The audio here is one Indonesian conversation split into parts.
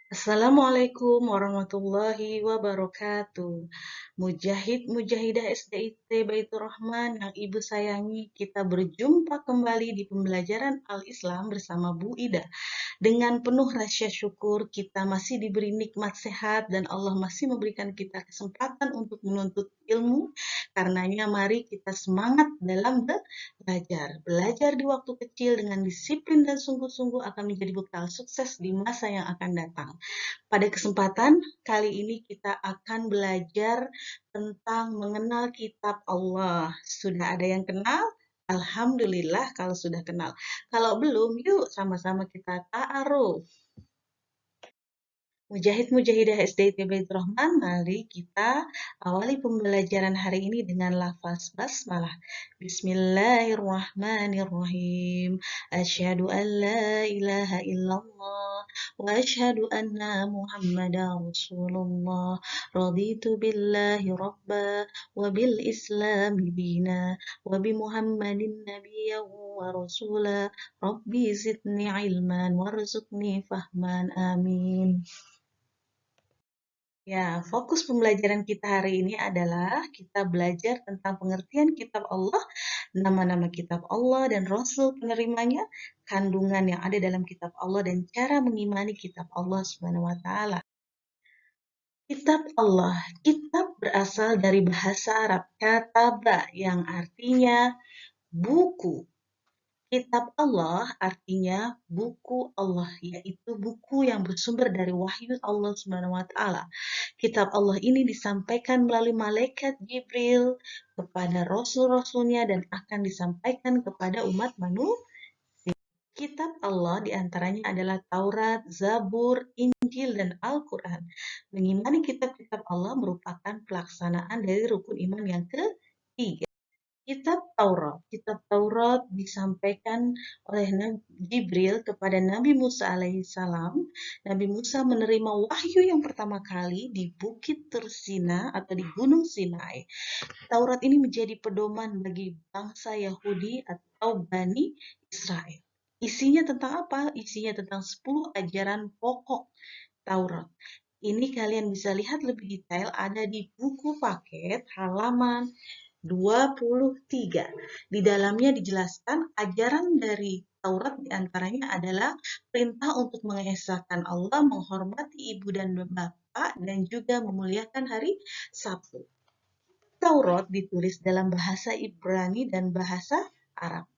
Assalamualaikum warahmatullahi wabarakatuh. Mujahid Mujahidah SDIT Baitur Rahman yang Ibu sayangi, kita berjumpa kembali di pembelajaran Al-Islam bersama Bu Ida. Dengan penuh rasa syukur, kita masih diberi nikmat sehat dan Allah masih memberikan kita kesempatan untuk menuntut ilmu. Karenanya mari kita semangat dalam belajar. Belajar di waktu kecil dengan disiplin dan sungguh-sungguh akan menjadi bekal sukses di masa yang akan datang. Pada kesempatan kali ini kita akan belajar tentang mengenal kitab Allah. Sudah ada yang kenal? Alhamdulillah kalau sudah kenal. Kalau belum, yuk sama-sama kita ta'aruf. Mujahid-mujahidah SDIT Baitur Rahman, mari kita awali pembelajaran hari ini dengan lafaz basmalah. Bismillahirrahmanirrahim. Asyhadu an la ilaha illallah wa asyhadu anna Muhammadar Rasulullah. Raditu billahi rabba wa bil islami dina wa bi Muhammadin nabiyyan wa rasula. Rabbi zidni ilman warzuqni fahman. Amin. Ya, fokus pembelajaran kita hari ini adalah kita belajar tentang pengertian kitab Allah, nama-nama kitab Allah dan Rasul penerimanya, kandungan yang ada dalam kitab Allah dan cara mengimani kitab Allah Subhanahu wa taala. Kitab Allah, kitab berasal dari bahasa Arab kataba yang artinya buku. Kitab Allah artinya buku Allah, yaitu buku yang bersumber dari wahyu Allah Subhanahu wa taala. Kitab Allah ini disampaikan melalui malaikat Jibril kepada rasul-rasulnya dan akan disampaikan kepada umat manusia. Kitab Allah diantaranya adalah Taurat, Zabur, Injil, dan Al-Quran. Mengimani kitab-kitab Allah merupakan pelaksanaan dari rukun iman yang ketiga. Kitab Taurat disampaikan oleh Nabi Jibril kepada Nabi Musa alaihissalam. Nabi Musa menerima wahyu yang pertama kali di Bukit Tursina atau di Gunung Sinai. Taurat ini menjadi pedoman bagi bangsa Yahudi atau Bani Israel. Isinya tentang apa? Isinya tentang 10 ajaran pokok Taurat. Ini kalian bisa lihat lebih detail ada di buku paket halaman 23. Di dalamnya dijelaskan ajaran dari Taurat diantaranya adalah perintah untuk mengesahkan Allah, menghormati ibu dan bapak, dan juga memuliakan hari Sabtu. Taurat ditulis dalam bahasa Ibrani dan bahasa Arab.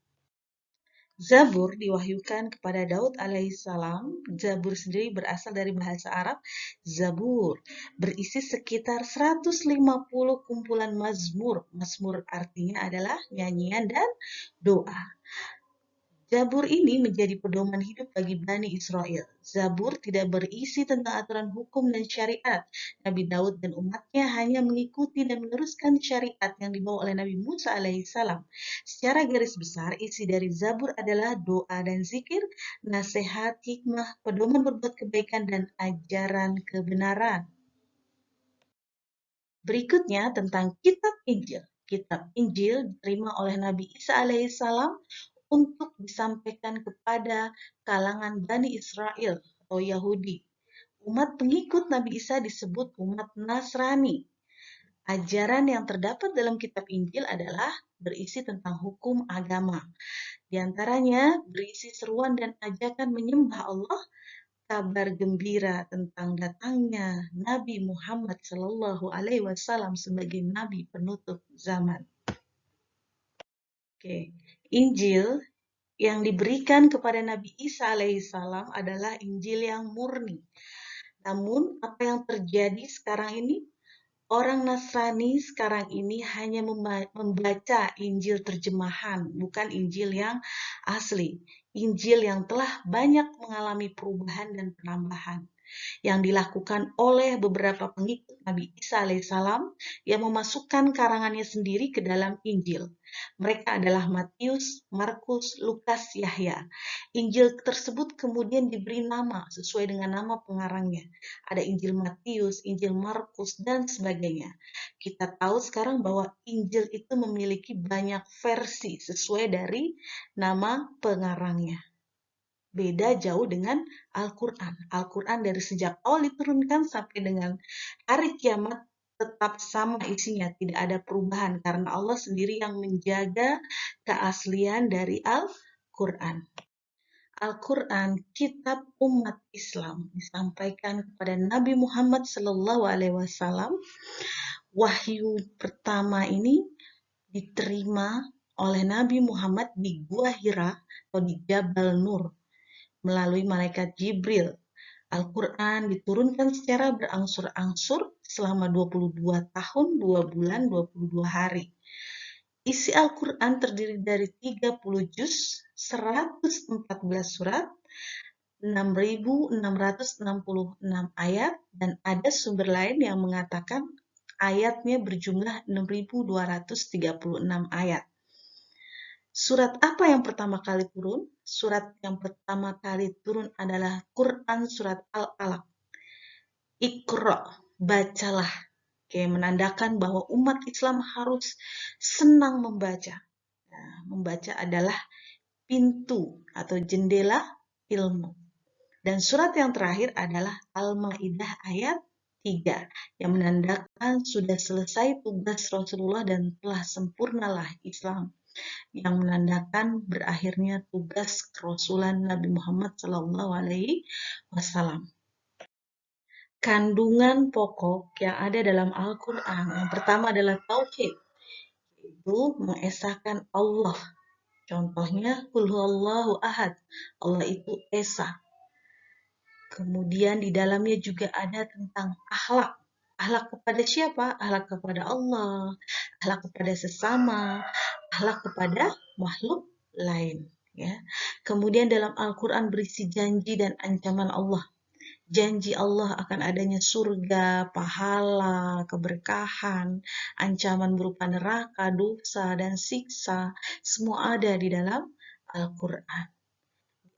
Zabur diwahyukan kepada Daud alaihissalam. Zabur sendiri berasal dari bahasa Arab Zabur, berisi sekitar 150 kumpulan mazmur. Mazmur artinya adalah nyanyian dan doa. Zabur ini menjadi pedoman hidup bagi Bani Israel. Zabur tidak berisi tentang aturan hukum dan syariat. Nabi Daud dan umatnya hanya mengikuti dan meneruskan syariat yang dibawa oleh Nabi Musa alaihissalam. Secara garis besar, isi dari Zabur adalah doa dan zikir, nasihat, hikmah, pedoman berbuat kebaikan, dan ajaran kebenaran. Berikutnya tentang kitab Injil. Kitab Injil diterima oleh Nabi Isa alaihissalam untuk disampaikan kepada kalangan Bani Israel atau Yahudi. Umat pengikut Nabi Isa disebut umat Nasrani. Ajaran yang terdapat dalam kitab Injil adalah berisi tentang hukum agama. Di antaranya berisi seruan dan ajakan menyembah Allah, kabar gembira tentang datangnya Nabi Muhammad SAW sebagai Nabi penutup zaman. Oke, Injil yang diberikan kepada Nabi Isa alaihissalam adalah Injil yang murni. Namun, apa yang terjadi sekarang ini? Orang Nasrani sekarang ini hanya membaca Injil terjemahan, bukan Injil yang asli. Injil yang telah banyak mengalami perubahan dan penambahan yang dilakukan oleh beberapa pengikut Nabi Isa alaihissalam yang memasukkan karangannya sendiri ke dalam Injil. Mereka adalah Matius, Markus, Lukas, Yahya. Injil tersebut kemudian diberi nama sesuai dengan nama pengarangnya. Ada Injil Matius, Injil Markus, dan sebagainya. Kita tahu sekarang bahwa Injil itu memiliki banyak versi sesuai dari nama pengarangnya. Beda jauh dengan Al-Quran. Al-Quran dari sejak awal diturunkan sampai dengan hari kiamat tetap sama isinya, tidak ada perubahan karena Allah sendiri yang menjaga keaslian dari Al-Quran. Al-Quran, kitab umat Islam, disampaikan kepada Nabi Muhammad SAW. Wahyu pertama ini diterima oleh Nabi Muhammad di Gua Hira atau di Jabal Nur melalui malaikat Jibril. Al-Quran diturunkan secara berangsur-angsur selama 22 tahun, 2 bulan, 22 hari. Isi Al-Quran terdiri dari 30 juz, 114 surat, 6.666 ayat, dan ada sumber lain yang mengatakan ayatnya berjumlah 6.236 ayat. Surat apa yang pertama kali turun? Surat yang pertama kali turun adalah Quran surat Al-Alaq. Iqra, bacalah. Kayak menandakan bahwa umat Islam harus senang membaca. Nah, membaca adalah pintu atau jendela ilmu. Dan surat yang terakhir adalah Al-Maidah ayat 3 yang menandakan sudah selesai tugas Rasulullah dan telah sempurnalah Islam, yang menandakan berakhirnya tugas kerasulan Nabi Muhammad SAW. Kandungan pokok yang ada dalam Al-Quran yang pertama adalah tauhid, itu mengesahkan Allah. Contohnya Qul huwallahu ahad, Allah itu esa. Kemudian di dalamnya juga ada tentang akhlak. Akhlak kepada siapa? Akhlak kepada Allah, akhlak kepada sesama, akhlak kepada makhluk lain. Ya. Kemudian dalam Al-Quran berisi janji dan ancaman Allah. Janji Allah akan adanya surga, pahala, keberkahan, ancaman berupa neraka, dosa, dan siksa. Semua ada di dalam Al-Quran.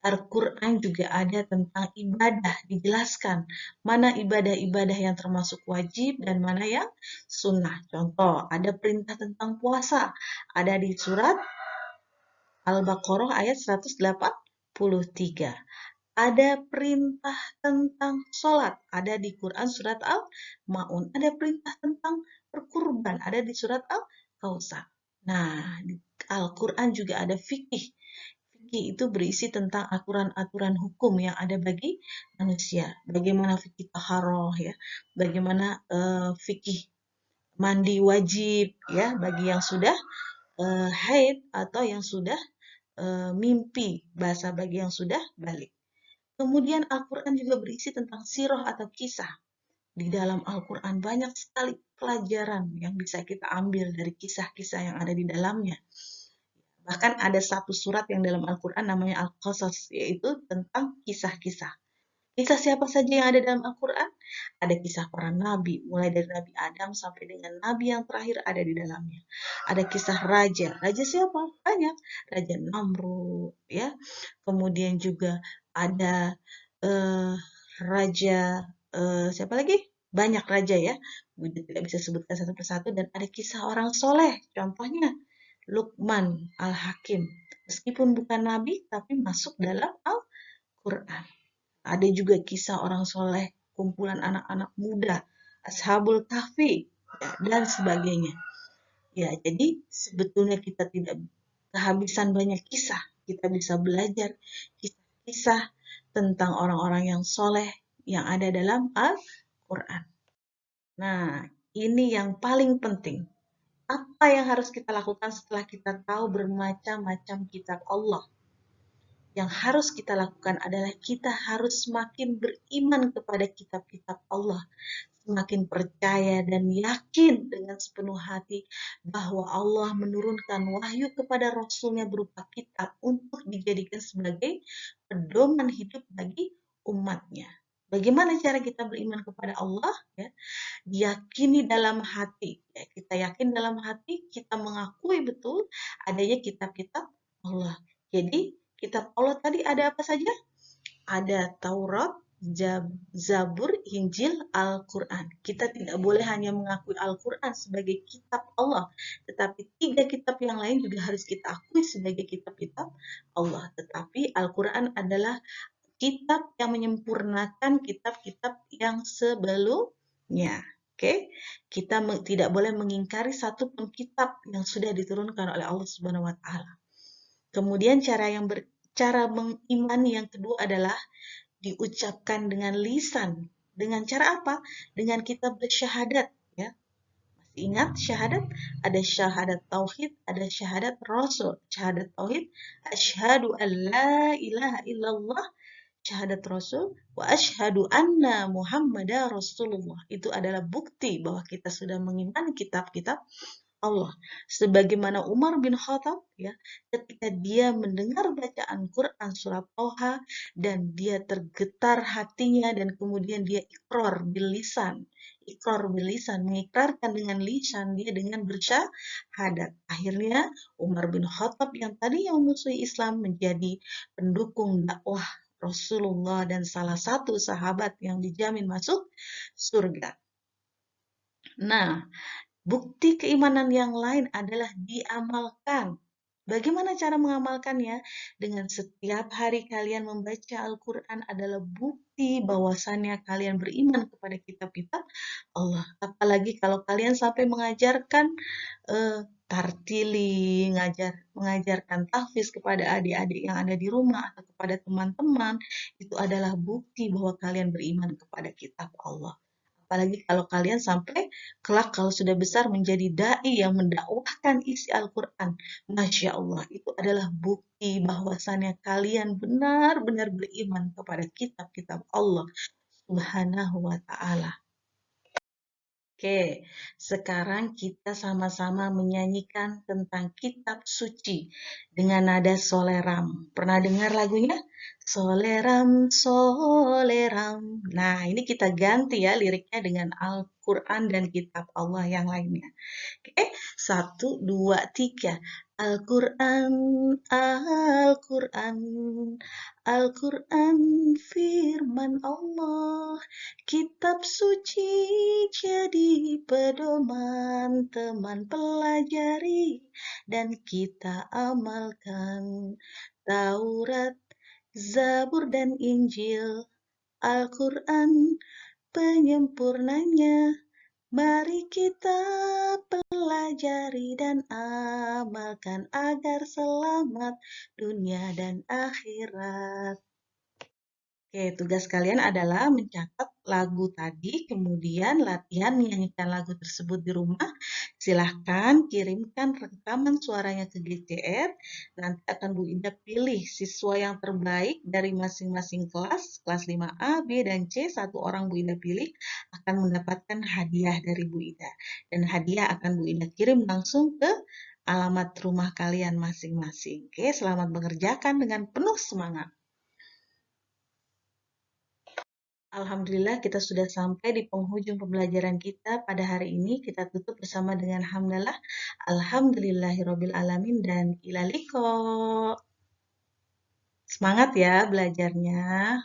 Al-Quran juga ada tentang ibadah, dijelaskan mana ibadah-ibadah yang termasuk wajib dan mana yang sunnah. Contoh, ada perintah tentang puasa, ada di surat Al-Baqarah ayat 183. Ada perintah tentang sholat, ada di Quran surat Al-Ma'un. Ada perintah tentang berkurban, ada di surat Al-Kautsar. Nah, di Al-Quran juga ada fikih. Fikih itu berisi tentang aturan-aturan hukum yang ada bagi manusia. Bagaimana fikih taharoh, ya, bagaimana fikih mandi wajib, ya, bagi yang sudah haid atau yang sudah mimpi, bahasa bagi yang sudah balik. Kemudian Al-Quran juga berisi tentang sirah atau kisah. Di dalam Al-Quran banyak sekali pelajaran yang bisa kita ambil dari kisah-kisah yang ada di dalamnya. Bahkan ada satu surat yang dalam Al-Quran namanya Al-Qasas, yaitu tentang kisah-kisah. Kisah siapa saja yang ada dalam Al-Quran? Ada kisah para nabi, mulai dari Nabi Adam sampai dengan nabi yang terakhir ada di dalamnya. Ada kisah raja. Raja siapa? Banyak. Raja Namrud, ya. Kemudian juga ada raja siapa lagi? Banyak raja, ya. Budi tidak bisa sebutkan satu persatu. Dan ada kisah orang soleh. Contohnya Luqman Al-Hakim. Meskipun bukan nabi, tapi masuk dalam Al-Quran. Ada juga kisah orang soleh, kumpulan anak-anak muda, Ashabul Kahfi, ya, dan sebagainya. Ya, jadi sebetulnya kita tidak kehabisan banyak kisah. Kita bisa belajar kisah-kisah tentang orang-orang yang soleh yang ada dalam Al-Quran. Nah, ini yang paling penting. Apa yang harus kita lakukan setelah kita tahu bermacam-macam kitab Allah? Yang harus kita lakukan adalah kita harus semakin beriman kepada kitab-kitab Allah. Semakin percaya dan yakin dengan sepenuh hati bahwa Allah menurunkan wahyu kepada Rasulnya berupa kitab untuk dijadikan sebagai pedoman hidup bagi umatnya. Bagaimana cara kita beriman kepada Allah? Ya, diyakini dalam hati. Ya, kita yakin dalam hati, kita mengakui betul adanya kitab-kitab Allah. Jadi, kitab Allah tadi ada apa saja? Ada Taurat, Zabur, Injil, Al-Quran. Kita tidak boleh hanya mengakui Al-Quran sebagai kitab Allah, tetapi 3 kitab yang lain juga harus kita akui sebagai kitab-kitab Allah. Tetapi Al-Quran adalah kitab yang menyempurnakan kitab-kitab yang sebelumnya. Oke, kita tidak boleh mengingkari satu pun kitab yang sudah diturunkan oleh Allah Subhanahu wa taala. Kemudian cara mengimani yang kedua adalah diucapkan dengan lisan. Dengan cara apa? Dengan kita bersyahadat, ya. Masih ingat syahadat? Ada syahadat tauhid, ada syahadat rasul. Syahadat tauhid, asyhadu an la ilaha illallah, syahadat rasul, wa asyhadu anna muhammadar rasulullah. Itu adalah bukti bahwa kita sudah mengimani kitab-kitab Allah. Sebagaimana Umar bin Khattab, ya, ketika dia mendengar bacaan Quran surat Toha dan dia tergetar hatinya dan kemudian dia ikrar bilisan, mengikrarkan dengan lisan dia dengan bersyahadat. Akhirnya Umar bin Khattab yang tadinya memusuhi Islam menjadi pendukung dakwah Rasulullah dan salah satu sahabat yang dijamin masuk surga. Nah, bukti keimanan yang lain adalah diamalkan. Bagaimana cara mengamalkannya? Dengan setiap hari kalian membaca Al-Quran adalah bukti bahwasannya kalian beriman kepada kitab-kitab Allah. Apalagi kalau kalian sampai mengajarkan tartili, mengajarkan tahfiz kepada adik-adik yang ada di rumah atau kepada teman-teman, itu adalah bukti bahwa kalian beriman kepada kitab Allah. Apalagi kalau kalian sampai kelak kalau sudah besar menjadi dai yang mendakwahkan isi Al-Quran. Masya Allah, itu adalah bukti bahwasannya kalian benar-benar beriman kepada kitab-kitab Allah Subhanahu wa Ta'ala. Oke, sekarang kita sama-sama menyanyikan tentang kitab suci dengan nada soleram. Pernah dengar lagunya? Soleram, soleram. Nah, ini kita ganti ya liriknya dengan Al-Quran dan kitab Allah yang lainnya. Oke, 1, 2, 3. Al-Quran, Al-Quran, Al-Quran firman Allah, kitab suci jadi pedoman, teman pelajari dan kita amalkan. Taurat, Zabur dan Injil, Al-Quran penyempurnanya. Mari kita pelajari dan amalkan agar selamat dunia dan akhirat. Oke, tugas kalian adalah mencatat lagu tadi, kemudian latihan menyanyikan lagu tersebut di rumah. Silahkan kirimkan rekaman suaranya ke GCR. Nanti akan Bu Ida pilih siswa yang terbaik dari masing-masing kelas, kelas 5A, B, dan C. 1 orang Bu Ida pilih akan mendapatkan hadiah dari Bu Ida. Dan hadiah akan Bu Ida kirim langsung ke alamat rumah kalian masing-masing. Oke, selamat mengerjakan dengan penuh semangat. Alhamdulillah kita sudah sampai di penghujung pembelajaran kita pada hari ini. Kita tutup bersama dengan hamdalah. Alhamdulillahirabbil alamin dan ilaliko. Semangat ya belajarnya.